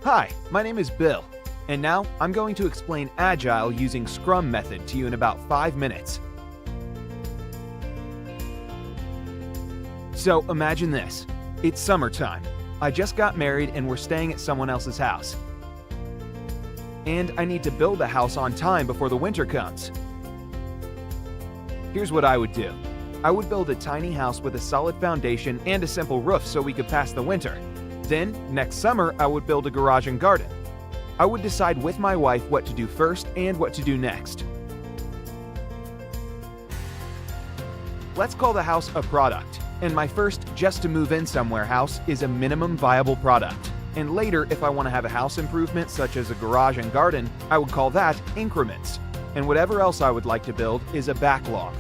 Hi, my name is Bill, and now I'm going to explain Agile using Scrum method to you in about 5 minutes. So imagine this. It's summertime. I just got married and we're staying at someone else's house. And I need to build a house on time before the winter comes. Here's what I would do. I would build a tiny house with a solid foundation and a simple roof so we could pass the winter. Then, next summer, I would build a garage and garden. I would decide with my wife what to do first and what to do next. Let's call the house a product, and my first just to move in somewhere house is a minimum viable product. And later, if I want to have a house improvement such as a garage and garden, I would call that increments. And whatever else I would like to build is a backlog.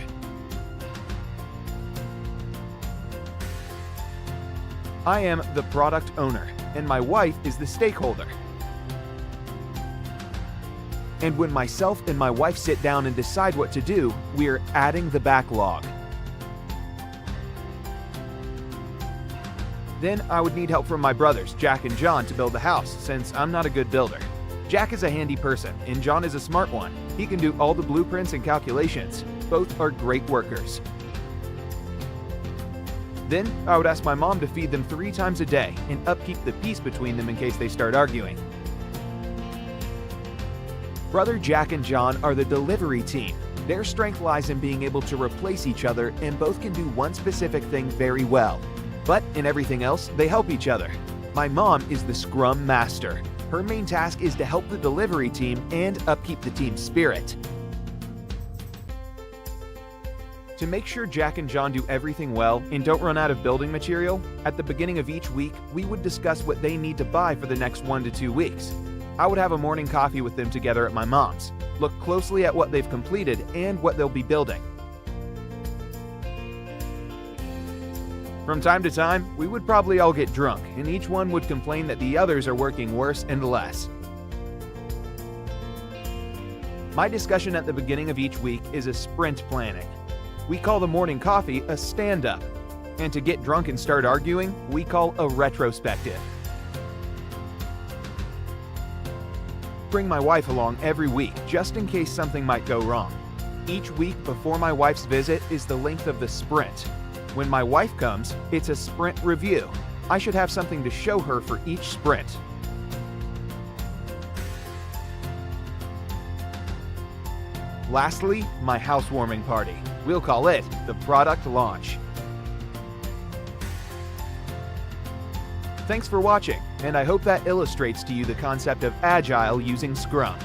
I am the product owner, and my wife is the stakeholder. And when myself and my wife sit down and decide what to do, we're adding the backlog. Then I would need help from my brothers, Jack and John, to build the house, since I'm not a good builder. Jack is a handy person, and John is a smart one. He can do all the blueprints and calculations. Both are great workers. Then, I would ask my mom to feed them 3 times a day and upkeep the peace between them in case they start arguing. Brother Jack and John are the delivery team. Their strength lies in being able to replace each other, and both can do one specific thing very well. But in everything else, they help each other. My mom is the Scrum Master. Her main task is to help the delivery team and upkeep the team's spirit. To make sure Jack and John do everything well and don't run out of building material, at the beginning of each week, we would discuss what they need to buy for the next 1 to 2 weeks. I would have a morning coffee with them together at my mom's, look closely at what they've completed and what they'll be building. From time to time, we would probably all get drunk, and each one would complain that the others are working worse and less. My discussion at the beginning of each week is a sprint planning. We call the morning coffee a stand-up, and to get drunk and start arguing, we call a retrospective. Bring my wife along every week, just in case something might go wrong. Each week before my wife's visit is the length of the sprint. When my wife comes, it's a sprint review. I should have something to show her for each sprint. Lastly, my housewarming party. We'll call it the product launch. Thanks for watching, and I hope that illustrates to you the concept of Agile using Scrum.